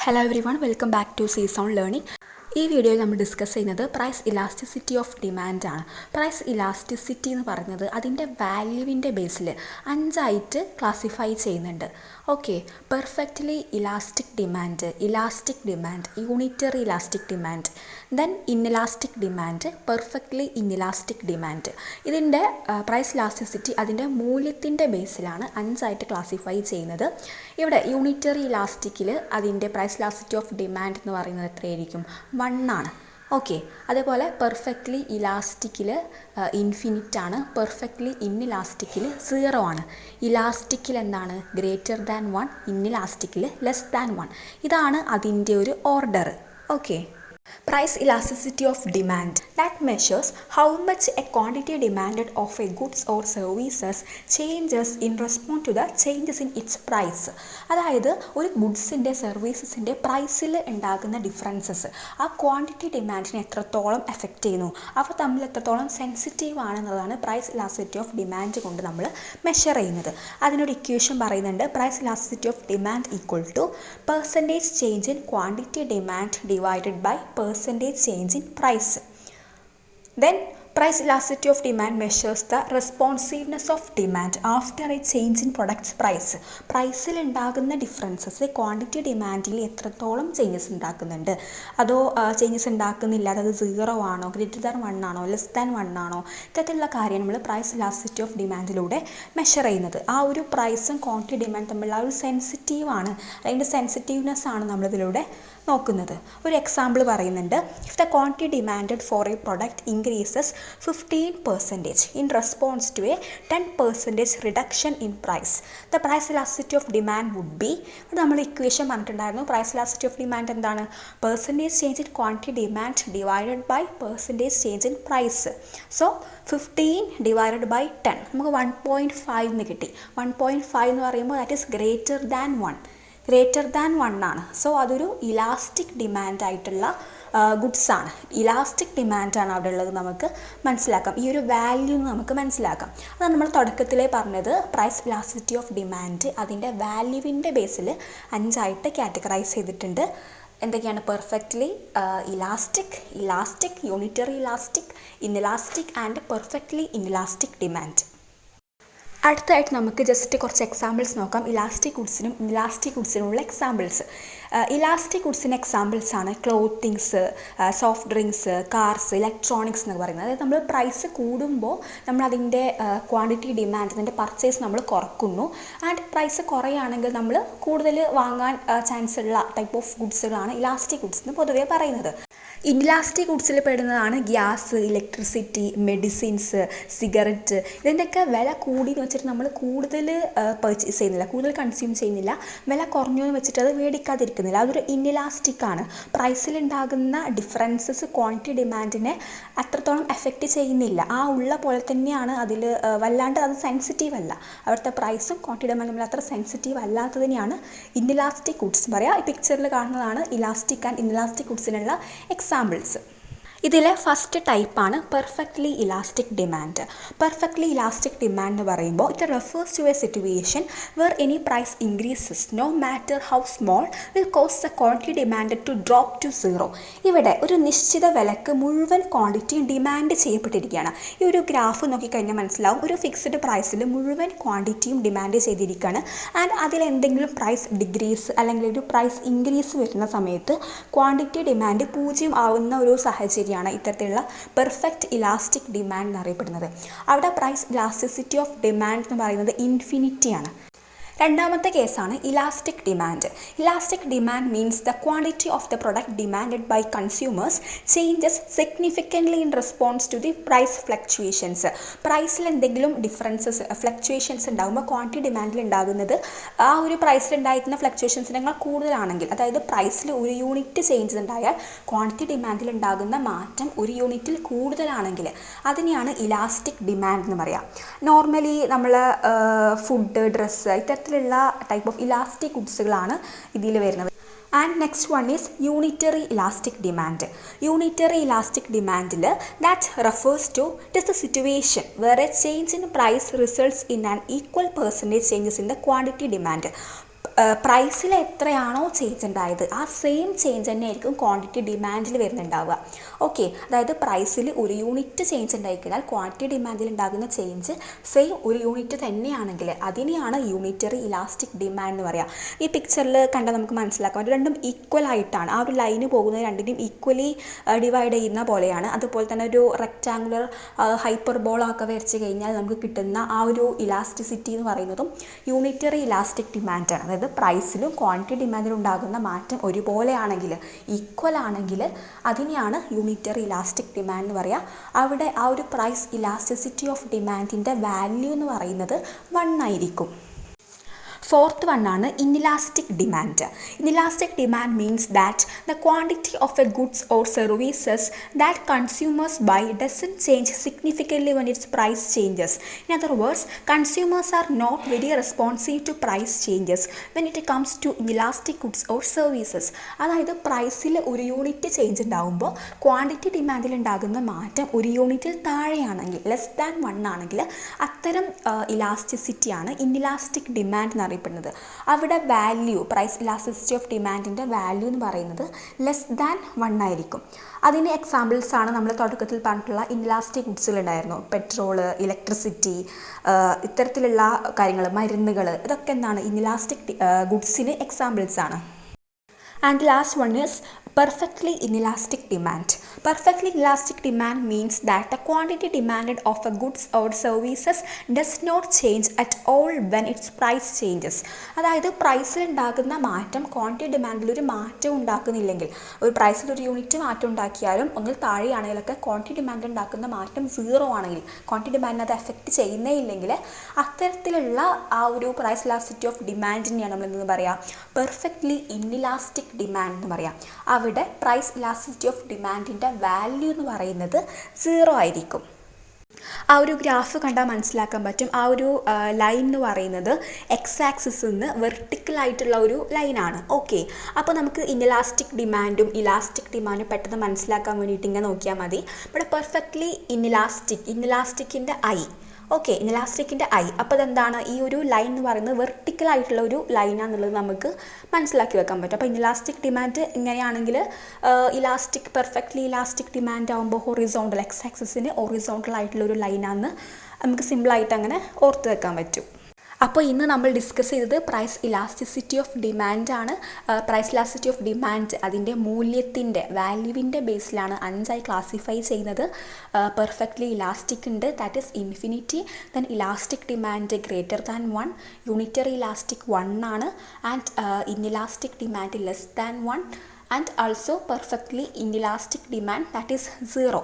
Hello everyone, welcome back to season learning. ഈ വീഡിയോയിൽ നമ്മൾ ഡിസ്കസ് ചെയ്യുന്നത് പ്രൈസ് ഇലാസ്റ്റിസിറ്റി ഓഫ് ഡിമാൻഡാണ്. പ്രൈസ് ഇലാസ്റ്റിസിറ്റി എന്ന് പറയുന്നത് അതിൻ്റെ വാല്യൂവിൻ്റെ ബേസിൽ 5 ക്ലാസിഫൈ ചെയ്യുന്നുണ്ട്. Okay, perfectly elastic demand, unitary elastic demand, then inelastic demand, perfectly inelastic demand. ഇതിൻ്റെ പ്രൈസ് ഇലാസ്റ്റിസിറ്റി അതിൻ്റെ മൂല്യത്തിൻ്റെ ബേസിലാണ് 5 ക്ലാസിഫൈ ചെയ്യുന്നത്. ഇവിടെ യൂണിറ്ററി ഇലാസ്റ്റിക്കിൽ അതിൻ്റെ പ്രൈസ് ഇലാസ്റ്റിസിറ്റി ഓഫ് ഡിമാൻഡ് എന്ന് പറയുന്നത് എത്രയായിരിക്കും? 1 ആണ്. ഓക്കെ, അതേപോലെ പെർഫെക്റ്റ്ലി ഇലാസ്റ്റിക്കിൽ ഇൻഫിനിറ്റ് ആണ്, പെർഫെക്റ്റ്ലി ഇൻഇലാസ്റ്റിക്കിൽ 0 ആണ്. ഇലാസ്റ്റിക്കിൽ എന്താണ്? ഗ്രേറ്റർ ദാൻ 1, ഇൻഇലാസ്റ്റിക്കിൽ ലെസ് ദാൻ 1. ഇതാണ് അതിൻ്റെ ഒരു order. Okay, price elasticity of demand that measures how much a quantity demanded of a goods or services changes in response to the changes in its price. അതായത് ഒരു ഗുഡ്സിൻ്റെ സർവീസസിൻ്റെ പ്രൈസിൽ ഉണ്ടാകുന്ന differences ആ quantity ഡിമാൻഡിനെ എത്രത്തോളം effect ചെയ്യുന്നു, അവ തമ്മിൽ എത്രത്തോളം സെൻസിറ്റീവ് ആണെന്നുള്ളതാണ് പ്രൈസ് ഇലാസ്റ്റിസിറ്റി ഓഫ് ഡിമാൻഡ് കൊണ്ട് നമ്മൾ മെഷർ ചെയ്യുന്നത്. അതിനൊരു ഇക്വേഷൻ പറയുന്നുണ്ട്. Price elasticity of demand equal to percentage change in quantity demand divided by percentage change in price. Then price elasticity of demand measures the responsiveness of demand after a change in product's price. പ്രൈസിൽ ഉണ്ടാകുന്ന differences quantity ഡിമാൻഡിൽ എത്രത്തോളം changes ഉണ്ടാക്കുന്നുണ്ട്, അതോ changes ഉണ്ടാക്കുന്നില്ല, അതായത് 0 ആണോ, greater than 1 ആണോ, less than 1 ആണോ, ഇത്തരത്തിലുള്ള കാര്യം നമ്മൾ പ്രൈസ് ഇലാസ്റ്റിസിറ്റി ഓഫ് ഡിമാൻഡിലൂടെ മെഷർ ചെയ്യുന്നത്. ആ ഒരു പ്രൈസും ക്വാണ്ടിറ്റി ഡിമാൻഡ് തമ്മിലുള്ള ആ ഒരു സെൻസിറ്റീവാണ്, അതിൻ്റെ സെൻസിറ്റീവ്നെസ് ആണ് നമ്മളിതിലൂടെ നോക്കുന്നത്. ഒരു എക്സാമ്പിൾ പറയുന്നുണ്ട്. If the quantity demanded for a product increases 15% in response to a 10% reduction in price, the price elasticity of demand would be, നമ്മൾ ഇക്വേഷൻ പറഞ്ഞിട്ടുണ്ടായിരുന്നു. പ്രൈസ് ഇലാസ്റ്റിസിറ്റി ഓഫ് ഡിമാൻഡ് എന്താണ്? Percentage change in quantity demand divided by percentage change in price. So 15 divided by 10 നമുക്ക് 1.5 എന്ന് കിട്ടി. 1.5 എന്ന് പറയുമ്പോൾ that is greater than 1 ആണ്. So അതൊരു ഇലാസ്റ്റിക് ഡിമാൻഡ് ആയിട്ടുള്ള ഗുഡ്സാണ്, ഇലാസ്റ്റിക് ഡിമാൻഡാണ് അവിടെ ഉള്ളത്. നമുക്ക് മനസ്സിലാക്കാം, ഈ ഒരു വാല്യൂ നമുക്ക് മനസ്സിലാക്കാം. അതാണ് നമ്മൾ തുടക്കത്തിലേ പറഞ്ഞത്. പ്രൈസ് ഇലാസ്റ്റിസിറ്റി ഓഫ് ഡിമാൻഡ് അതിൻ്റെ വാല്യൂവിൻ്റെ ബേസിൽ 5 കാറ്റഗറൈസ് ചെയ്തിട്ടുണ്ട്. എന്തൊക്കെയാണ്? Perfectly elastic, unitary elastic, inelastic and perfectly inelastic demand. അടുത്തായിട്ട് നമുക്ക് ജസ്റ്റ് കുറച്ച് എക്സാമ്പിൾസ് നോക്കാം. ഇലാസ്റ്റിക് ഗുഡ്സിനും ഇൻഇലാസ്റ്റിക് ഗുഡ്സിനുമുള്ള എക്സാമ്പിൾസ്. ഇലാസ്റ്റിക് ഗുഡ്സിന് എക്സാമ്പിൾസ് ആണ് clothings, soft drinks, cars, electronics എന്ന് പറയുന്നത്. അതായത് നമ്മൾ പ്രൈസ് കൂടുമ്പോൾ നമ്മൾ അതിൻ്റെ ക്വാണ്ടിറ്റി ഡിമാൻഡ്, അതിൻ്റെ പർച്ചേസ് നമ്മൾ കുറക്കുന്നു. ആൻഡ് പ്രൈസ് കുറയുകയാണെങ്കിൽ നമ്മൾ കൂടുതൽ വാങ്ങാൻ ചാൻസ് ഉള്ള ടൈപ്പ് ഓഫ് ഗുഡ്സുകളാണ് ഇലാസ്റ്റിക് ഗുഡ്സ് എന്ന് പൊതുവേ പറയുന്നത്. ഇൻഇലാസ്റ്റിക് ഗുഡ്സിൽ പെടുന്നതാണ് ഗ്യാസ്, ഇലക്ട്രിസിറ്റി, മെഡിസിൻസ്, സിഗരറ്റ്. ഇതിൻ്റെയൊക്കെ വില കൂടി എന്ന് വെച്ചിട്ട് നമ്മൾ കൂടുതൽ പർച്ചേസ് ചെയ്യുന്നില്ല, കൂടുതൽ കൺസ്യൂം ചെയ്യുന്നില്ല. വില കുറഞ്ഞു എന്ന് വെച്ചിട്ട് അത് മേടിക്കാതിരിക്കുന്നില്ല. അതൊരു ഇൻഇലാസ്റ്റിക് ആണ്. പ്രൈസിലുണ്ടാകുന്ന ഡിഫറൻസസ് ക്വാണ്ടിറ്റി ഡിമാൻഡിനെ അത്രത്തോളം എഫക്റ്റ് ചെയ്യുന്നില്ല. ആ ഉള്ള പോലെ തന്നെയാണ്. അതിൽ വല്ലാണ്ട് അത് സെൻസിറ്റീവ് അല്ല. അവിടുത്തെ പ്രൈസും ക്വാണ്ടിറ്റി ഡിമാൻഡും തമ്മിൽ അത്ര സെൻസിറ്റീവ് അല്ലാത്തതിനെയാണ് ഇൻഇലാസ്റ്റിക് ഗുഡ്സ് പറയുക. ഈ പിക്ചറിൽ കാണുന്നതാണ് ഇലാസ്റ്റിക് ആൻഡ് ഇൻഇലാസ്റ്റിക് ഗുഡ്സിനുള്ള എക്സാമ്പിൾസ്. ഇതിലെ ഫസ്റ്റ് ടൈപ്പാണ് perfectly elastic demand. Perfectly elastic demand എന്ന് പറയുമ്പോൾ it refers to a situation where any price increases no matter how small will cause the quantity demanded to drop to 0. ഇവിടെ ഒരു നിശ്ചിത വിലക്ക് മുഴുവൻ ക്വാണ്ടിറ്റിയും ഡിമാൻഡ് ചെയ്യപ്പെട്ടിരിക്കുകയാണ്. ഈ ഒരു ഗ്രാഫ് നോക്കിക്കഴിഞ്ഞാൽ മനസ്സിലാവും. ഒരു ഫിക്സ്ഡ് പ്രൈസിൽ മുഴുവൻ ക്വാണ്ടിറ്റിയും ഡിമാൻഡ് ചെയ്തിരിക്കുകയാണ്. ആൻഡ് അതിലെന്തെങ്കിലും പ്രൈസ് ഡിക്രീസ് അല്ലെങ്കിൽ ഒരു പ്രൈസ് ഇൻക്രീസ് വരുന്ന സമയത്ത് ക്വാണ്ടിറ്റി ഡിമാൻഡ് 0 ആവുന്ന ഒരു സാഹചര്യം ഇത്തരത്തിലുള്ള പെർഫെക്റ്റ് ഇലാസ്റ്റിക് ഡിമാൻഡ് എന്നറിയപ്പെടുന്നത്. അവിടെ പ്രൈസ് ഇലാസ്റ്റിസിറ്റി ഓഫ് ഡിമാൻഡ് എന്ന് പറയുന്നത് ഇൻഫിനിറ്റിയാണ്. രണ്ടാമത്തെ കേസാണ് elastic demand. Elastic demand means the quantity of the product demanded by consumers changes significantly in response to the price fluctuations. പ്രൈസിൽ എന്തെങ്കിലും ഫ്ലക്ച്വേഷൻസ് ഉണ്ടാകുമ്പോൾ ക്വാണ്ടിറ്റി ഡിമാൻഡിൽ ഉണ്ടാകുന്നത് ആ ഒരു പ്രൈസിൽ ഉണ്ടായിരുന്ന ഫ്ലക്ച്വേഷൻസിനേക്കാൾ കൂടുതലാണെങ്കിൽ, അതായത് പ്രൈസിൽ ഒരു യൂണിറ്റ് ചേഞ്ചസ് ഉണ്ടായാൽ ക്വാണ്ടിറ്റി ഡിമാൻഡിൽ ഉണ്ടാകുന്ന മാറ്റം ഒരു യൂണിറ്റിൽ കൂടുതലാണെങ്കിൽ അതിനെയാണ് ഇലാസ്റ്റിക് ഡിമാൻഡ് എന്ന് പറയുക. നോർമലി നമ്മൾ ഫുഡ്, ഡ്രസ്സ്, ഇത്തരത്തിലുള്ള ടൈപ്പ് ഓഫ് ഇലാസ്റ്റിക് ഗുഡ്സുകളാണ് ഇതിൽ വരുന്നത്. And next one is unitary elastic demand. Unitary elastic demand that refers to just the situation where a change in price results in an equal percentage changes in the quantity demand. പ്രൈസിൽ എത്രയാണോ change ഉണ്ടായത് ആ same change തന്നെ ആയിരിക്കും quantity ഡിമാൻഡിൽ വരുന്നുണ്ടാവുക. Okay, അതായത് പ്രൈസിൽ ഒരു unit change ഉണ്ടായിക്കഴിഞ്ഞാൽ ക്വാണ്ടിറ്റി ഡിമാൻഡിൽ ഉണ്ടാകുന്ന ചേഞ്ച് സെയിം ഒരു യൂണിറ്റ് തന്നെയാണെങ്കിൽ അതിനെയാണ് യൂണിറ്ററി ഇലാസ്റ്റിക് ഡിമാൻഡ് എന്ന് പറയുക. ഈ പിക്ചറിൽ കണ്ടാൽ നമുക്ക് മനസ്സിലാക്കാം രണ്ടും ഈക്വൽ ആയിട്ടാണ്, ആ ഒരു ലൈന് പോകുന്നത് രണ്ടിനും ഈക്വലി ഡിവൈഡ് ചെയ്യുന്ന പോലെയാണ്. അതുപോലെ തന്നെ ഒരു റെക്റ്റാങ്കുലർ ഹൈപ്പർബോളൊക്കെ വരച്ച് കഴിഞ്ഞാൽ നമുക്ക് കിട്ടുന്ന ആ ഒരു ഇലാസ്റ്റിസിറ്റി എന്ന് പറയുന്നതും യൂണിറ്ററി ഇലാസ്റ്റിക് ഡിമാൻഡാണ്. അതായത് പ്രൈസിലും ക്വാണ്ടിറ്റി ഡിമാൻഡിലും ഉണ്ടാകുന്ന മാറ്റം ഒരുപോലെയാണെങ്കിൽ, ഈക്വൽ ആണെങ്കിൽ അതിനെയാണ് യൂണിറ്ററി ഇലാസ്റ്റിക് ഡിമാൻഡ് എന്ന് പറയുക. അവിടെ ആ ഒരു പ്രൈസ് ഇലാസ്റ്റിസിറ്റി ഓഫ് ഡിമാൻഡിൻ്റെ വാല്യൂ എന്ന് പറയുന്നത് 1 ആയിരിക്കും. ഫോർത്ത് വൺ ആണ് inelastic demand. Inelastic demand means that the quantity of a goods or services that consumers buy doesn't change significantly when its price changes. In other words, consumers are not very responsive to price changes when it comes to inelastic goods or services. അതായത് പ്രൈസിൽ ഒരു unit change ഉണ്ടാകുമ്പോൾ quantity ഡിമാൻഡിൽ ഉണ്ടാകുന്ന മാറ്റം ഒരു യൂണിറ്റിൽ താഴെയാണെങ്കിൽ, ലെസ് ദാൻ 1 ആണെങ്കിൽ അത്തരം ഇലാസ്റ്റിസിറ്റിയാണ് ഇൻഇലാസ്റ്റിക് ഡിമാൻഡ് എന്നറിയുന്നത്. അവിടെ വാല്യൂ, പ്രൈസ് ഇലാസ്റ്റിസിറ്റി ഓഫ് ഡിമാൻഡിൻ്റെ വാല്യൂ എന്ന് പറയുന്നത് ലെസ് ദാൻ 1 ആയിരിക്കും. അതിന് എക്സാമ്പിൾസ് ആണ് നമ്മൾ തുടക്കത്തിൽ പറഞ്ഞിട്ടുള്ള ഇൻഇലാസ്റ്റിക് ഗുഡ്സുകളുണ്ടായിരുന്നു. പെട്രോള്, ഇലക്ട്രിസിറ്റി, ഇത്തരത്തിലുള്ള കാര്യങ്ങൾ, മരുന്നുകൾ, ഇതൊക്കെ എന്താണ് ഇൻഇലാസ്റ്റിക് ഗുഡ്സിന് എക്സാമ്പിൾസ് ആണ്. And last one is perfectly inelastic demand. Perfectly inelastic demand means that the quantity demanded of a goods or services does not change at all when its price changes. അതായത് പ്രൈസിൽ ഉണ്ടാകുന്ന മാറ്റം quantity ഡിമാൻഡിൽ ഒരു മാറ്റം ഉണ്ടാക്കുന്നില്ലെങ്കിൽ, ഒരു പ്രൈസിൽ ഒരു യൂണിറ്റ് മാറ്റം ഉണ്ടാക്കിയാലും ഒന്നിൽ താഴെയാണെങ്കിലൊക്കെ ക്വാണ്ടിറ്റി ഡിമാൻഡ് ഉണ്ടാക്കുന്ന മാറ്റം 0 ആണെങ്കിൽ, ക്വാണ്ടിറ്റി ഡിമാൻഡിനെ അത് എഫക്റ്റ് ചെയ്യുന്നേ ഇല്ലെങ്കിൽ അത്തരത്തിലുള്ള ആ ഒരു പ്രൈസ് ഇലാസ്റ്റിസിറ്റി ഓഫ് ഡിമാൻഡിനെയാണ് നമ്മൾ എന്തെന്ന് പറയുക, പെർഫെക്റ്റ്ലി ഇൻഇലാസ്റ്റിക് ഡിമാൻഡ് എന്ന് പറയാം. അവിടെ പ്രൈസ് ഇലാസ്റ്റിസിറ്റി ഓഫ് ഡിമാൻഡിൻ്റെ വാല്യൂ എന്ന് പറയുന്നത് 0 ആയിരിക്കും. ആ ഒരു ഗ്രാഫ് കണ്ടാൽ മനസ്സിലാക്കാൻ പറ്റും. ആ ഒരു ലൈൻ എന്ന് പറയുന്നത് എക്സ് ആക്സിസിൽ നിന്ന് വെർട്ടിക്കലായിട്ടുള്ള ഒരു ലൈനാണ്. ഓക്കെ, അപ്പോൾ നമുക്ക് ഇൻഇലാസ്റ്റിക് ഡിമാൻഡും ഇലാസ്റ്റിക് ഡിമാൻഡും പെട്ടെന്ന് മനസ്സിലാക്കാൻ വേണ്ടിയിട്ട് ഇങ്ങനെ നോക്കിയാൽ മതി. ഇവിടെ പെർഫെക്റ്റ്ലി ഇൻഇലാസ്റ്റിക്കിൻ്റെ ഓക്കെ, ഇൻഇലാസ്റ്റിക്കിൻ്റെ അപ്പോൾ അതെന്താണ്, ഈ ഒരു ലൈൻ എന്ന് പറയുന്നത് വെർട്ടിക്കലായിട്ടുള്ള ഒരു ലൈനാണെന്നുള്ളത് നമുക്ക് മനസ്സിലാക്കി വെക്കാൻ പറ്റും. അപ്പോൾ ഇൻഇലാസ്റ്റിക് ഡിമാൻഡ് ഇങ്ങനെയാണെങ്കിൽ പെർഫെക്റ്റ്ലി ഇലാസ്റ്റിക് ഡിമാൻഡ് ആകുമ്പോൾ ഹൊറിസോണ്ടൽ, എക്സ് ആക്സിസിന് ഹൊറിസോണ്ടൽ ആയിട്ടുള്ള ഒരു ലൈനാണെന്ന് നമുക്ക് സിമ്പിളായിട്ട് അങ്ങനെ ഓർത്ത് വെക്കാൻ പറ്റും. അപ്പോൾ ഇന്ന് നമ്മൾ ഡിസ്കസ് ചെയ്തത് പ്രൈസ് ഇലാസ്റ്റിസിറ്റി ഓഫ് ഡിമാൻഡാണ്. പ്രൈസ് ഇലാസ്റ്റിസിറ്റി ഓഫ് ഡിമാൻഡ് അതിൻ്റെ മൂല്യത്തിൻ്റെ, വാല്യൂവിൻ്റെ ബേസിലാണ് 5ആയി ക്ലാസിഫൈ ചെയ്യുന്നത്. പെർഫെക്റ്റ്ലി ഇലാസ്റ്റിക് ഉണ്ട്, that is infinity. Then elastic demand greater than 1, unitary elastic 1 ആണ്, and inelastic demand less than 1, and also perfectly inelastic demand that is 0.